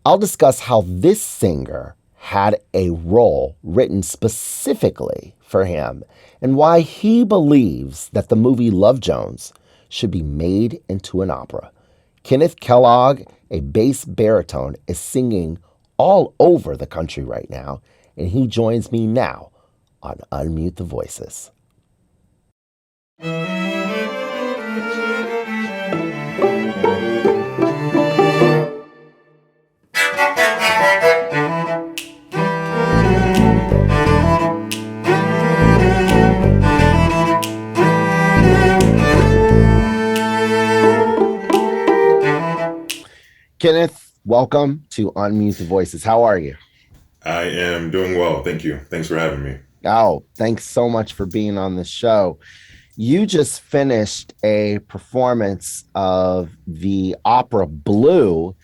I'll discuss how this singer had a role written specifically for him and why he believes that the movie Love Jones should be made into an opera. Kenneth Kellogg, a bass baritone, is singing all over the country right now, and he joins me now on Unmute the Voices. Kenneth, welcome to Unmute the Voices. How are you? I am doing well. Thank you. Thanks for having me. Oh, thanks so much for being on the show. You just finished a performance of the opera Blue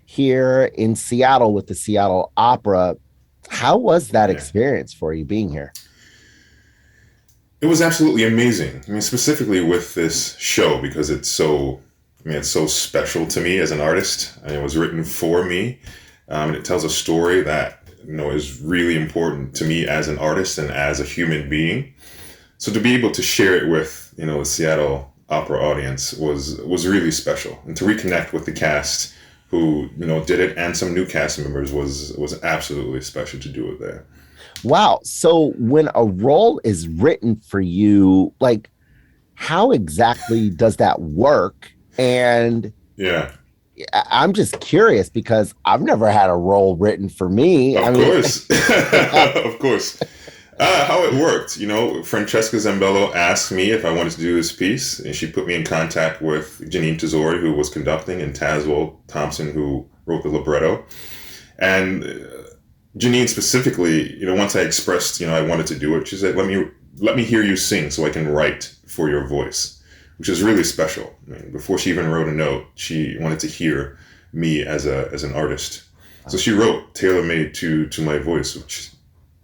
here in Seattle with the Seattle Opera. How was that Yeah. experience for you being here? It was absolutely amazing. I mean, specifically with this show because it's so special to me as an artist. And it was written for me. And it tells a story that, is really important to me as an artist and as a human being. So to be able to share it with, the Seattle Opera audience was really special. And to reconnect with the cast who, did it and some new cast members was absolutely special to do it there. Wow. So when a role is written for you, like how exactly does that work? And Yeah. I'm just curious because I've never had a role written for me. Of I mean, course. Of course. How it worked, Francesca Zambello asked me if I wanted to do this piece, and she put me in contact with Janine Tesori, who was conducting, and Tazwell Thompson, who wrote the libretto. And Janine specifically, once I expressed, I wanted to do it, she said, let me hear you sing so I can write for your voice, which is really special. I mean, before she even wrote a note, she wanted to hear me as an artist. So she wrote tailor-made to my voice, which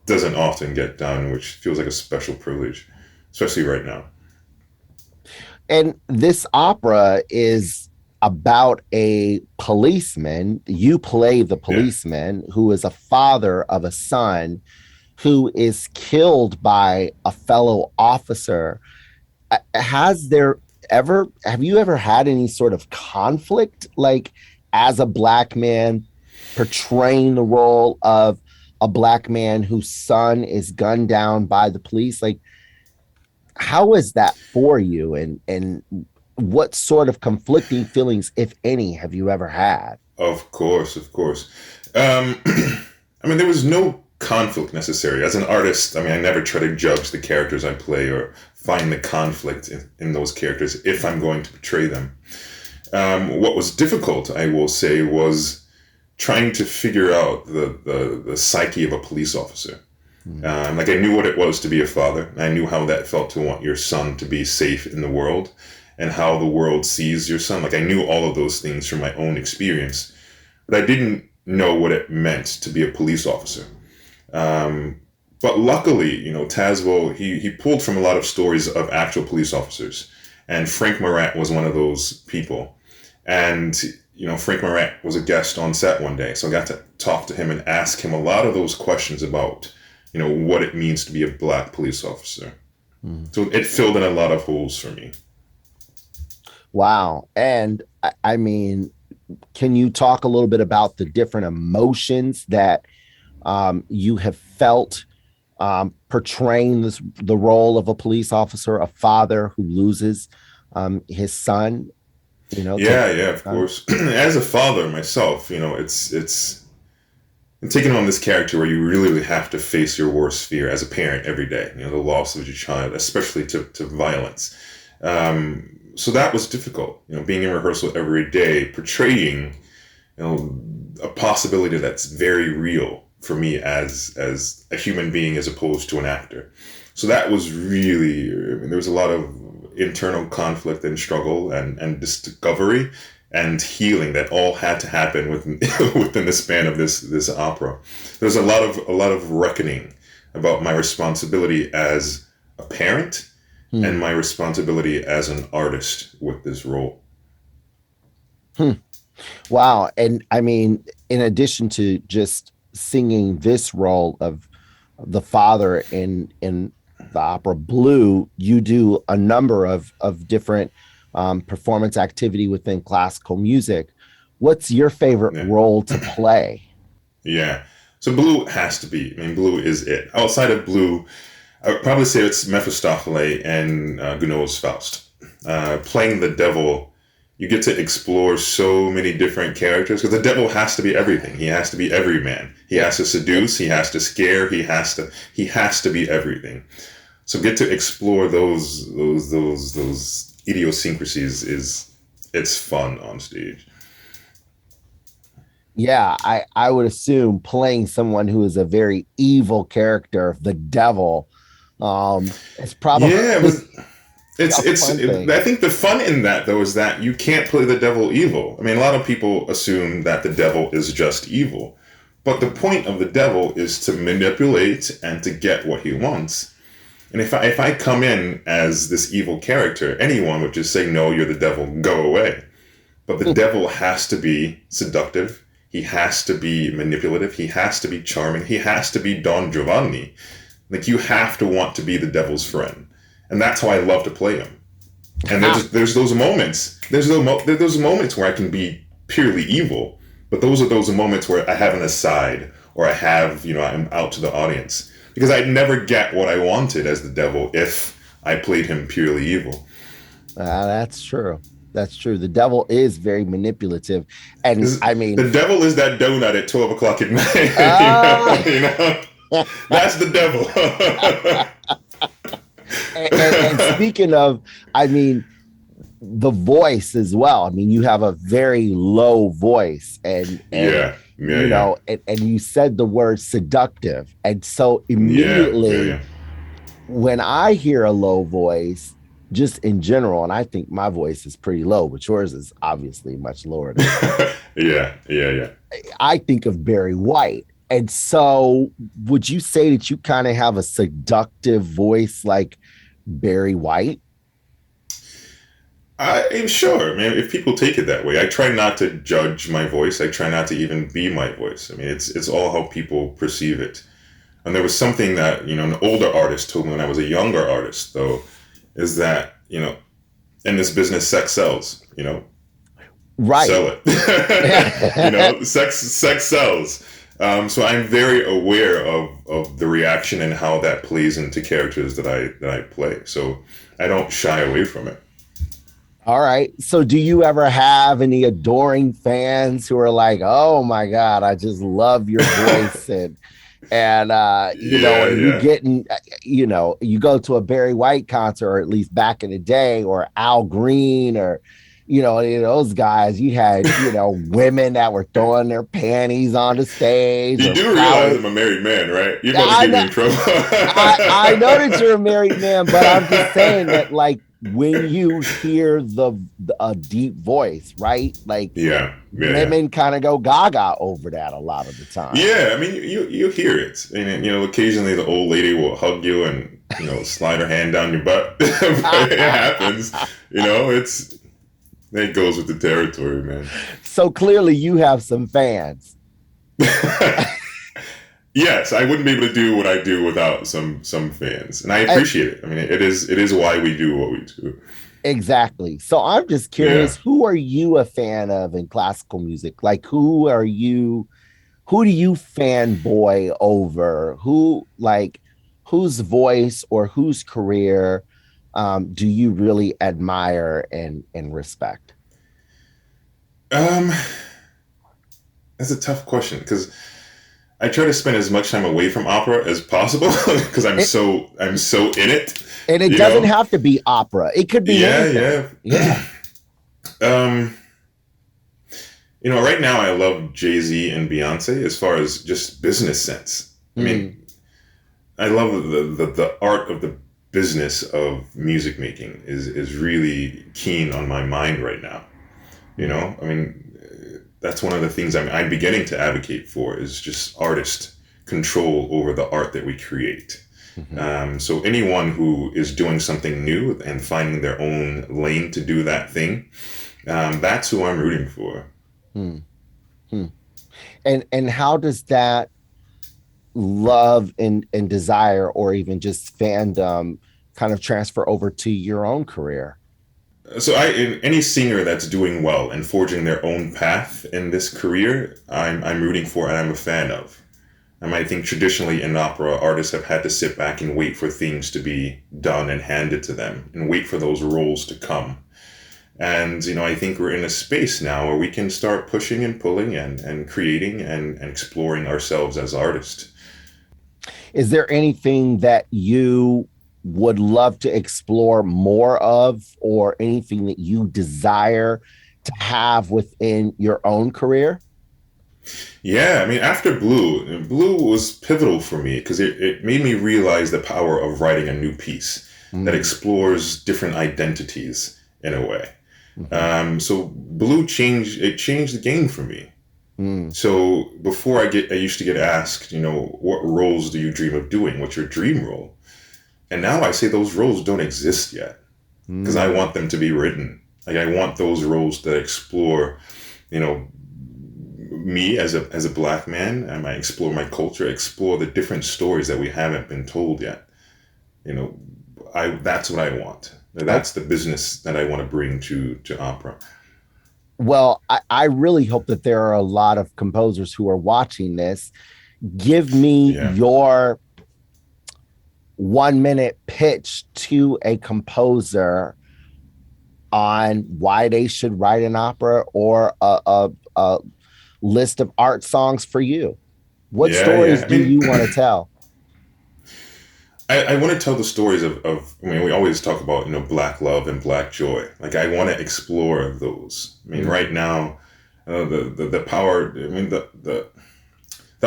doesn't often get done, which feels like a special privilege, especially right now. And this opera is about a policeman. You play the Yeah. policeman who is a father of a son who is killed by a fellow officer. Have you ever had any sort of conflict, like as a Black man portraying the role of a Black man whose son is gunned down by the police? Like, how is that for you? And what sort of conflicting feelings, if any, have you ever had? Of course, of course. Um, I mean, there was no conflict necessary. As an artist, I mean, I never try to judge the characters I play or find the conflict in those characters if I'm going to portray them. What was difficult, I will say, was trying to figure out the psyche of a police officer. Like I knew what it was to be a father. I knew how that felt to want your son to be safe in the world and how the world sees your son. Like I knew all of those things from my own experience, but I didn't know what it meant to be a police officer. But luckily, Tazwell, he pulled from a lot of stories of actual police officers. And Frank Morant was one of those people. And, Frank Morant was a guest on set one day. So I got to talk to him and ask him a lot of those questions about, what it means to be a Black police officer. So it filled in a lot of holes for me. Wow. And I mean, can you talk a little bit about the different emotions that you have felt portraying the role of a police officer, a father who loses his son? Yeah, of course. As a father myself, it's taking on this character where you really have to face your worst fear as a parent every day. The loss of your child, especially to violence. So that was difficult. Being in rehearsal every day, portraying, a possibility that's very real for me as a human being as opposed to an actor. So that was really, there was a lot of internal conflict and struggle and discovery and healing that all had to happen within the span of this opera. There's a lot of reckoning about my responsibility as a parent and my responsibility as an artist with this role. Wow. And I mean, in addition to just singing this role of the father in the opera Blue, you do a number of different performance activity within classical music. What's your favorite Yeah. role to play? Yeah. So Blue has to be. I mean, Blue is it. Outside of Blue, I would probably say it's Mephistopheles and Gounod's Faust. Playing the devil, you get to explore so many different characters because the devil has to be everything. He has to be every man. He has to seduce. He has to scare. He has to be everything. So get to explore those idiosyncrasies is it's fun on stage. Yeah, I would assume playing someone who is a very evil character, the devil, it's probably Yeah, but a fun thing. I think the fun in that though is that you can't play the devil evil. I mean, a lot of people assume that the devil is just evil, but the point of the devil is to manipulate and to get what he wants. And if I come in as this evil character, anyone would just say, "No, you're the devil. Go away." But the devil has to be seductive. He has to be manipulative. He has to be charming. He has to be Don Giovanni. Like you have to want to be the devil's friend, and that's how I love to play him. And there's those moments. There's those moments where I can be purely evil, but those are those moments where I have an aside or I have I'm out to the audience because I'd never get what I wanted as the devil if I played him purely evil. That's true. That's true. The devil is very manipulative, and I mean, The devil is that donut at 12 o'clock at night. uh, That's the devil. and speaking of, I mean, the voice as well. I mean, you have a very low voice, and Yeah, yeah, yeah, and you said the word seductive, and so yeah, yeah, immediately yeah. when I hear a low voice, just in general, and I think my voice is pretty low, but yours is obviously much lower than mine. Yeah, yeah, yeah. I think of Barry White. And so, would you say that you kind of have a seductive voice like Barry White? I'm sure, man. If people take it that way, I try not to judge my voice. I try not to even be my voice. I mean, it's all how people perceive it. And there was something that an older artist told me when I was a younger artist, though, is that in this business, sex sells. Right. Sell it. Sex sells. So I'm very aware of the reaction and how that plays into characters that I play. So I don't shy away from it. All right. So, do you ever have any adoring fans who are like, "Oh my God, I just love your voice," Yeah, are you yeah. getting, you go to a Barry White concert, or at least back in the day, or Al Green, or those guys, you had women that were throwing their panties on the stage, You or do realize flowers. I'm a married man, right? You're about to I get me know, in trouble. I know that you're a married man, but I'm just saying that, like, when you hear a deep voice, right? Like, Yeah, yeah, yeah. women kind of go gaga over that a lot of the time. Yeah, I mean, you hear it, and occasionally the old lady will hug you and slide her hand down your butt. But it happens, it goes with the territory, man. So clearly, you have some fans. Yes, I wouldn't be able to do what I do without some fans, and I And appreciate it. I mean, it is why we do what we do. exactly. So I'm just Yeah. curious, who are you a fan of in classical music? Like, who do you fanboy over? Whose voice or whose career do you really admire and respect? Um, that's a tough question because I try to spend as much time away from opera as possible because It, I'm so in it. and it You doesn't know. have to be opera. It could be anything. Yeah, Yeah. yeah. Right now I love Jay-Z and Beyonce as far as just business sense. I Mm, mean, I love the art of the business of music making is really keen on my mind right now. mm, I mean, that's one of the things I'm beginning to advocate for is just artist control over the art that we create. mhm, So anyone who is doing something new and finding their own lane to do that thing, that's who I'm rooting for. mm, mm. And how does that love and desire, or even just fandom, kind of transfer over to your own career? So any singer that's doing well and forging their own path in this career, I'm rooting for and I'm a fan of. I think traditionally in opera, artists have had to sit back and wait for things to be done and handed to them and wait for those roles to come. And, I think we're in a space now where we can start pushing and pulling and creating and exploring ourselves as artists. Is there anything that you would love to explore more of, or anything that you desire to have within your own career? Yeah, after Blue was pivotal for me because it made me realize the power of writing a new piece that Mm, explores different identities in a way. mhm, So Blue changed the game for me. mm, So before I used to get asked, what roles do you dream of doing? What's your dream role? And now I say those roles don't exist yet because I mm. want them to be written. Like I want those roles that explore, you know, me as a black man. I might explore my culture, explore the different stories that we haven't been told yet. You know, I that's what I want. Oh, That's the business that I want to bring to opera. well, I really hope that there are a lot of composers who are watching this. Give me Yeah. your 1 minute pitch to a composer on why they should write an opera, or a list of art songs for you. What Yeah, stories yeah. do you want to tell? I want to tell the stories we always talk about, black love and black joy. Like I want to explore those. Mm, Right now, the power, the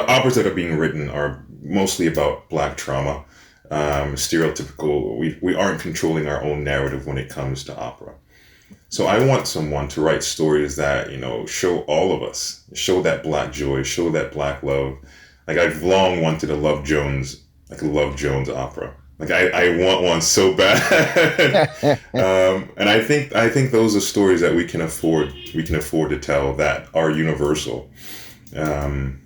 operas that are being written are mostly about black trauma, stereotypical. We aren't controlling our own narrative when it comes to opera. So I want someone to write stories that, show all of us, show that black joy, show that black love. Like I've long wanted a Love Jones opera. Like I want one so bad. And I think those are stories that we can afford to tell that are universal. Um,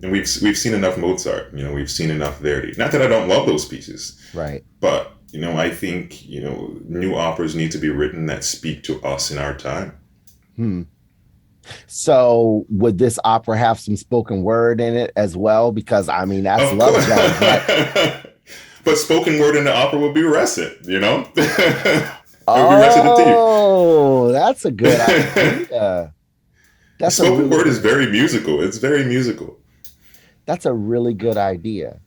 and we've seen enough Mozart, we've seen enough Verdi. Not that I don't love those pieces, right. but I think new operas need to be written that speak to us in our time. Hmm. So would this opera have some spoken word in it as well? Because I mean, that's Of Love course. Jones, right? But spoken word in the opera would be russet. It would be recitative. Oh, that's a good idea. That's a Spoken really word is good. very musical. It's very musical. That's a really good idea.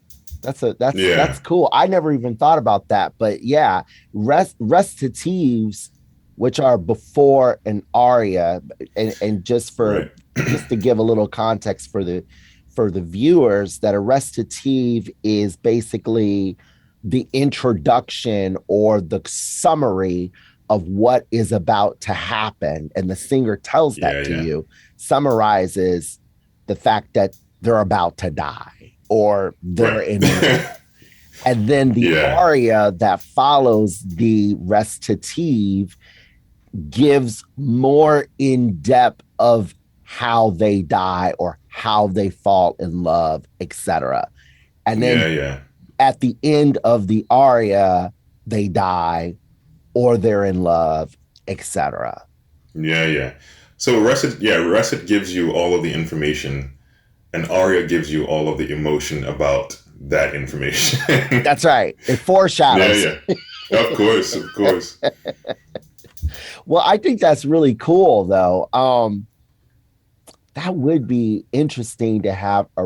That's Yeah. cool. I never even thought about that, but yeah, recitatives, which are before an aria, and Right. just to give a little context for the viewers, that a recitative is basically the introduction or the summary of what is about to happen, and the singer tells Yeah, that to yeah. you, summarizes the fact that they're about to die or they're Right. in love. And then the Yeah. aria that follows the recitative gives more in depth of how they die or how they fall in love, etc. And Yeah, then yeah. at the end of the aria, they die or they're in love, etc. Yeah, yeah. So Recit gives you all of the information, and Aria gives you all of the emotion about that information. That's right. It Yeah, foreshadows. yeah. Of course, of course. Well, I think that's really cool, though. That would be interesting to have a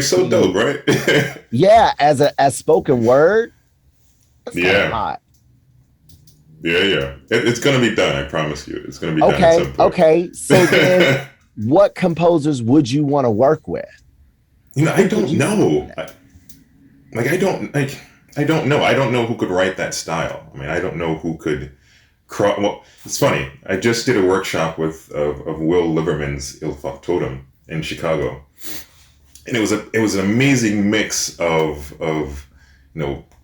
So dope, recitative. right? Yeah, as spoken word, that's kind of Yeah, hot. yeah, yeah. It's gonna be done. I promise you, it's gonna be done at Okay, some point. okay. So then, what composers would you want to work with? I Who could don't you see doing know. that? I don't know. I don't know who could write that style. I don't know who could. Well, it's funny. I just did a workshop of Will Liberman's Il Factotum in Chicago, and it was an amazing mix of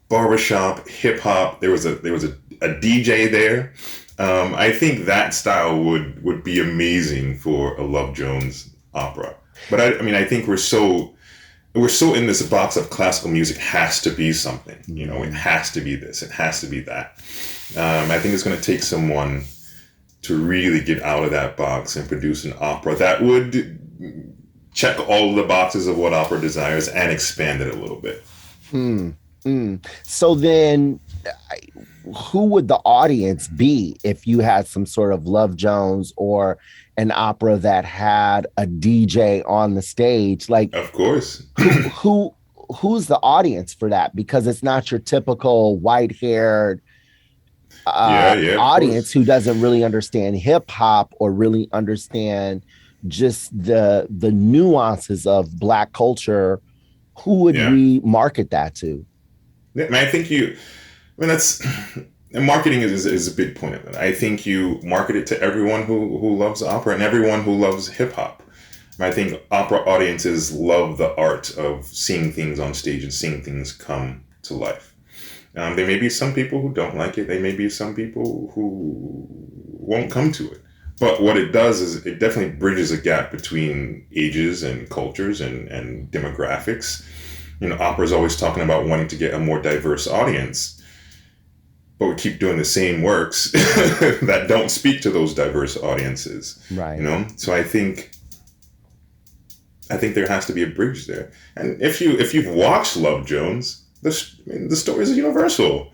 barbershop, hip hop. There was a DJ there. I think that style would be amazing for a Love Jones opera. But I mean, I think we're so in this box of classical music has to be something. It has to be this. It has to be that. I think it's going to take someone to really get out of that box and produce an opera that would check all of the boxes of what opera desires and expand it a little bit. Mm, So then, who would the audience be if you had some sort of Love Jones or an opera that had a DJ on the stage? Like, Of course. who who's the audience for that? Because it's not your typical white-haired Yeah, yeah, of audience course. who doesn't really understand hip hop or really understand just the nuances of Black culture. Who would Yeah. we market that to? Yeah, and I mean, that's, and marketing is a big point of it. I think you market it to everyone who loves opera and everyone who loves hip hop. I think opera audiences love the art of seeing things on stage and seeing things come to life. There may be some people who don't like it. There may be some people who won't come to it. But what it does is it definitely bridges a gap between ages and cultures and demographics. Opera is always talking about wanting to get a more diverse audience, but we keep doing the same works that don't speak to those diverse audiences. Right. So I think there has to be a bridge there. And if you've watched Love Jones, the story is universal.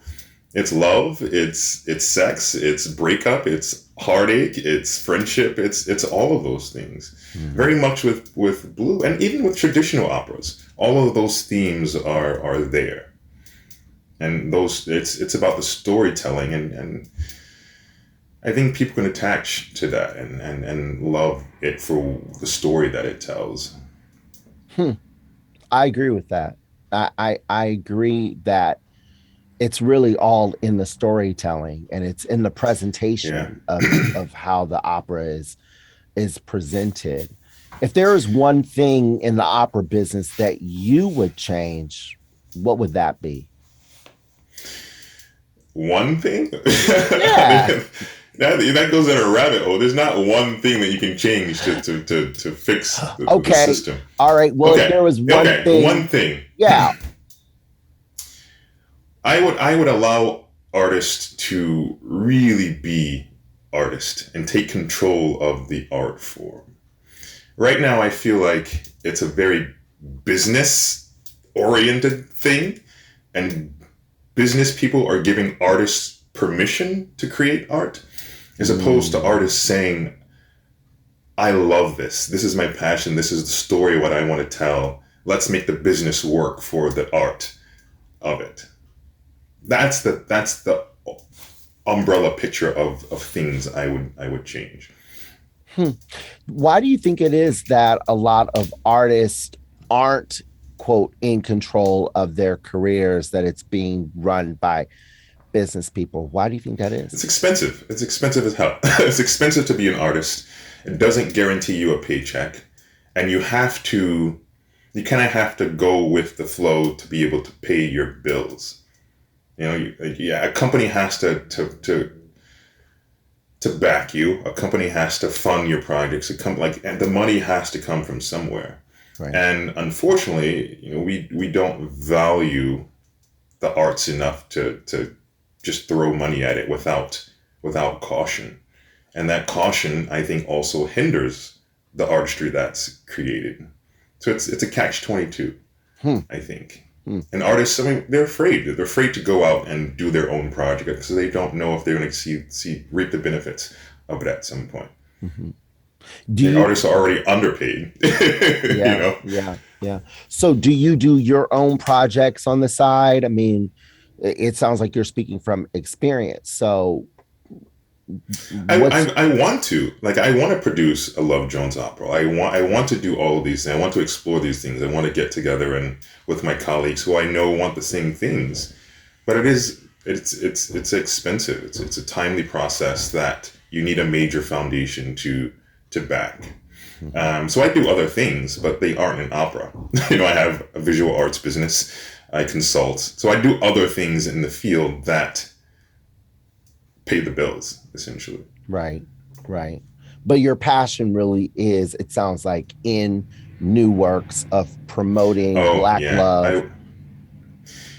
It's love, it's sex, it's breakup, it's heartache, it's friendship, it's all of those things. Mm-hmm. Very much with Blue, and even with traditional operas, all of those themes are there. And it's about the storytelling, and I think people can attach to that and love it for the story that it tells. I agree with that. I agree that it's really all in the storytelling and it's in the Yeah. presentation of how the opera is presented. If there is one thing in the opera business that you would change, what would that be? One thing? I Yeah. mean, that goes in a rabbit hole. There's not one thing that you can change to fix the Okay. system. All right. Well, if Okay. there was one Okay. One thing, thing. yeah. I would allow artists to really be artists and take control of the art form. Right now, I feel like it's a very business oriented thing, and business people are giving artists permission to create art, as opposed to Mm, artists saying, I love this. This is my passion. This is the story, what I want to tell. Let's make the business work for the art of it. That's the umbrella picture of things I would change. hmm. Why do you think it is that a lot of artists aren't, quote, in control of their careers, that it's being run by business people? Why do you think that is? It's expensive. It's expensive as hell. It's expensive to be an artist. It doesn't guarantee you a paycheck, and you kind of have to go with the flow to be able to pay your bills. Yeah, a company has to back you. A company has to fund your projects. And the money has to come from somewhere. Right. And unfortunately, we don't value the arts enough to just throw money at it without caution. And that caution, I think, also hinders the artistry that's created. So it's a catch-22, Hmm. I think. Hmm. And artists, I mean, they're afraid. They're afraid to go out and do their own project because they don't know if they're going to reap the benefits of it at some point. Mhm. Do And you? artists are already underpaid. Yeah, yeah, yeah. So, do you do your own projects on the side? I mean, it sounds like you're speaking from experience. So, I, what's I, I want to produce a Love Jones opera. I want to do all of these things. I want to explore these things. I want to get together and with my colleagues who I know want the same things. But it's expensive. It's a timely process that you need a major foundation to back. So I do other things, but they aren't an opera. I have a visual arts business. I consult. So I do other things in the field that pay the bills, essentially. right, right? But your passion really is, it sounds like, in new works of promoting Oh Black yeah, love?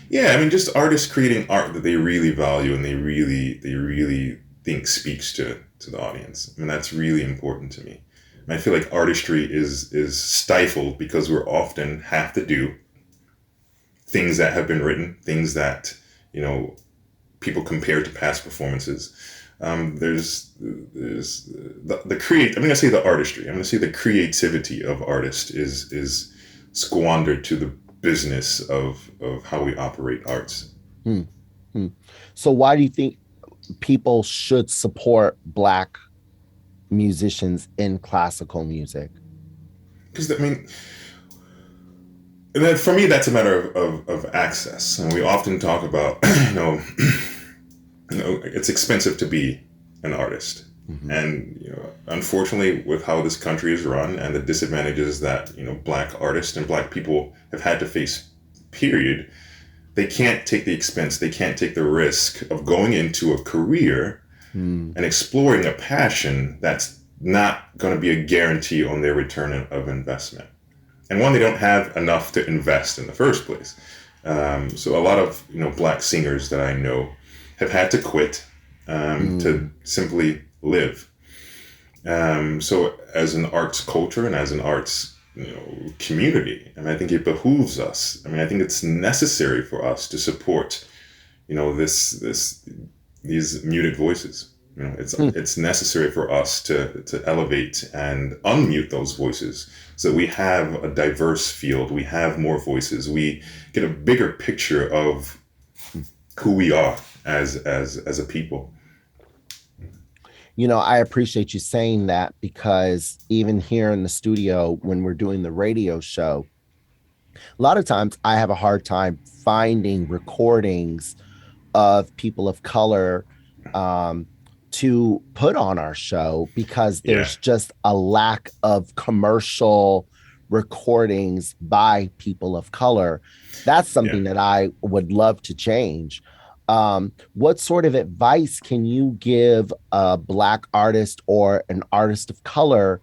yeah. I mean, just artists creating art that they really value and they really think speaks to the audience. I mean, that's really important to me. And I feel like artistry is stifled because we're often have to do things that have been written, things that you know people compare to past performances. There's the create. I'm going to say the artistry. I'm going to say the creativity of artists is squandered to the business of how we operate arts. Hmm. Hmm. So why do you think people should support Black musicians in classical music? Because I mean, for me, that's a matter of access, and we often talk about it's expensive to be an artist. Hmm. And unfortunately, with how this country is run and the disadvantages that Black artists and Black people have had to face, period, they can't take the expense, they can't take the risk of going into a career Hmm. and exploring a passion that's not going to be a guarantee on their return of investment. And one, they don't have enough to invest in the first place. So a lot of Black singers that I know have had to quit Hmm. to simply live. So as an arts culture and as an arts community, and I think it behooves us. I mean, I think it's necessary for us to support this these muted voices. Hmm. It's necessary for us to elevate and unmute those voices so that we have a diverse field. We have more voices. We get a bigger picture of who we are as a people. I appreciate you saying that because even here in the studio, when we're doing the radio show, a lot of times I have a hard time finding recordings of people of color um, to put on our show because Yeah, there's just a lack of commercial recordings by people of color. That's yeah. something that I would love to change. What sort of advice can you give a Black artist or an artist of color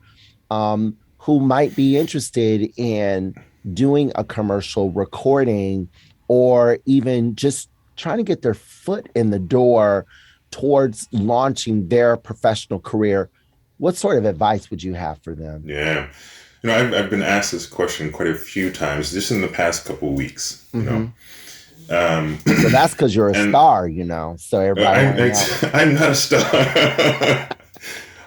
who might be interested in doing a commercial recording or even just trying to get their foot in the door towards launching their professional career? What sort of advice would you have for them? Yeah. I've been asked this question quite a few times just in the past couple of weeks, Mm-hmm. Um, So that's because you're a and star, so everybody want to know. I'm not a star.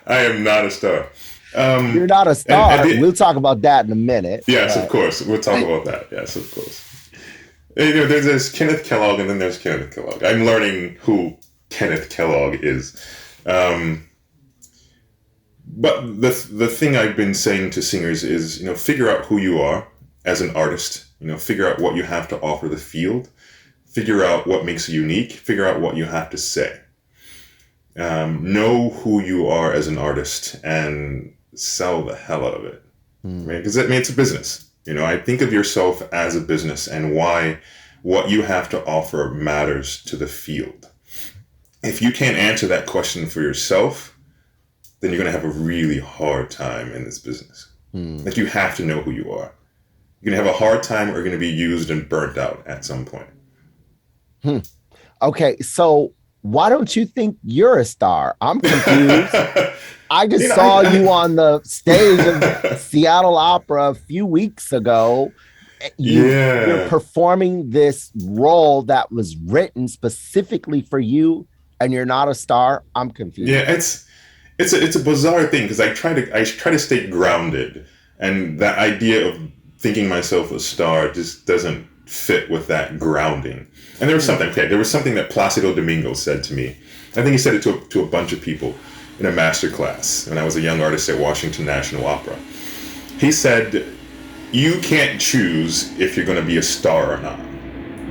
I am not a star. You're not a And at star. the, We'll talk about that in a minute. yes, of But course. We'll talk about that. Yes, of course. There's Kenneth Kellogg and then there's Kenneth Kellogg. I'm learning who Kenneth Kellogg is. Um, but the thing I've been saying to singers is, figure out who you are as an artist. Figure out what you have to offer the field. Figure out what makes you unique. Figure out what you have to say. Know who you are as an artist and sell the hell out of it. hmm, Right? Because it's a business. I think of yourself as a business and why what you have to offer matters to the field. If you can't answer that question for yourself, then you're going to have a really hard time in this business. hmm, Like you have to know who you are. You're going to have a hard time or you're going to be used and burnt out at some point. hmm. Okay, so why don't you think you're a star? I'm confused. I you just know, saw you I on the stage of Seattle Opera a few weeks ago. You're yeah. performing this role that was written specifically for you, and you're not a star. I'm Yeah, confused. it's a bizarre thing because I try to stay grounded, and that idea of thinking myself a star just doesn't fit with that grounding. And Hmm. there was something that Placido Domingo said to me. I think he said it to a bunch of people in a master class when I was a young artist at Washington National Opera. He said, "You can't choose if you're going to be a star or not.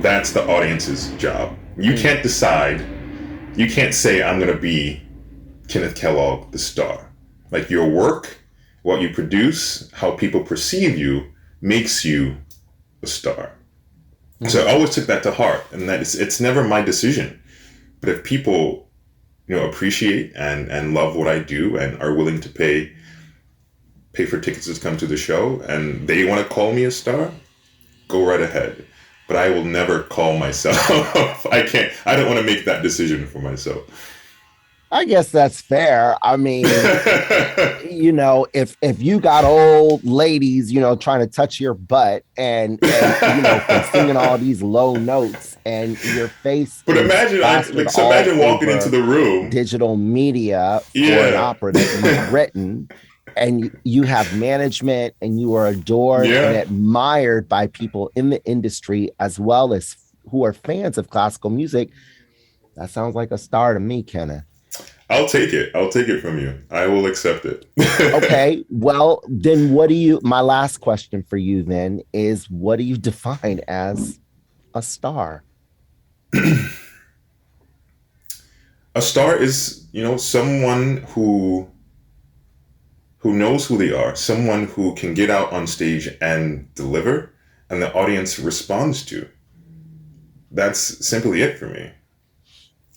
That's the audience's job. You Hmm. can't decide. You can't say I'm going to be Kenneth Kellogg, the star. Like your work, what you produce, how people perceive you, makes you a star." So Hmm. I always took that to heart, and that it's never my decision. But if people, appreciate and love what I do and are willing to pay for tickets to come to the show and they want to call me a star, go right ahead. But I will never call myself. I don't want to make that decision for myself. I guess that's fair. I mean, if you got old ladies, trying to touch your butt and from singing all these low notes and your face. But imagine walking into the room, digital media for an opera that you've written, and you have management and you are adored and admired by people in the industry as well as who are fans of classical music. That sounds like a star to me, Kenneth. I'll take it. I'll take it from you. I will accept it. Okay. Well, then my last question for you then is, what do you define as a star? A star is, someone who knows who they are, someone who can get out on stage and deliver and the audience responds to. That's simply it for me.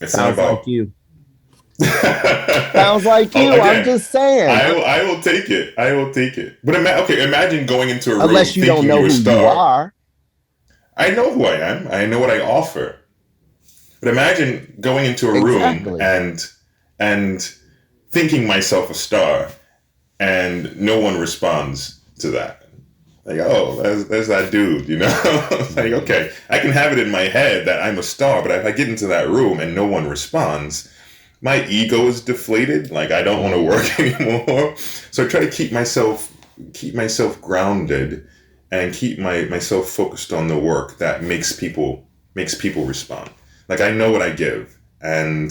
It's Sounds not about like you. Sounds like you. Again, I'm just saying. I will take it. I will take it. But imagine going into a room unless you don't know who you are. I know who I am. I know what I offer. But imagine going into a room and thinking myself a star, and no one responds to that. Like, oh, there's that dude, It's like, okay, I can have it in my head that I'm a star, but if I get into that room and no one responds, my ego is deflated. Like, I don't want to work anymore. So I try to keep myself grounded and keep myself focused on the work that makes people respond. Like, I know what I give, and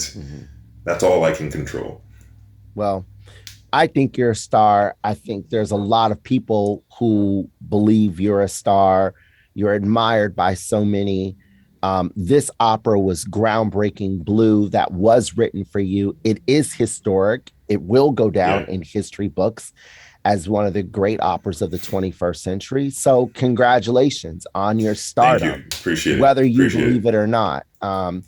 that's all I can control. Well, I think you're a star. I think there's a lot of people who believe you're a star. You're admired by so many. This opera was groundbreaking. Blue, that was written for you. It is historic. It will go down in history books as one of the great operas of the 21st century. So congratulations on your stardom. Thank you. Appreciate it. Whether you believe it or not. I'll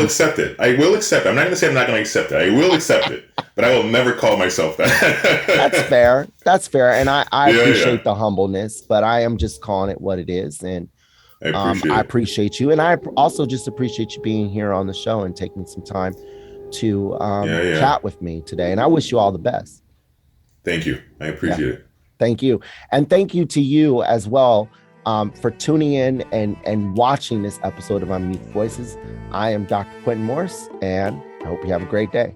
accept it. I will accept it. I'm not going to say I'm not going to accept it. I will accept it, but I will never call myself that. That's fair. That's fair. And I appreciate the humbleness, but I am just calling it what it is. And I appreciate you. And I also just appreciate you being here on the show and taking some time to chat with me today. And I wish you all the best. Thank you. I appreciate it. Thank you. And thank you to you as well for tuning in and watching this episode of Unmute Voices. I am Dr. Quinton Morris, and I hope you have a great day.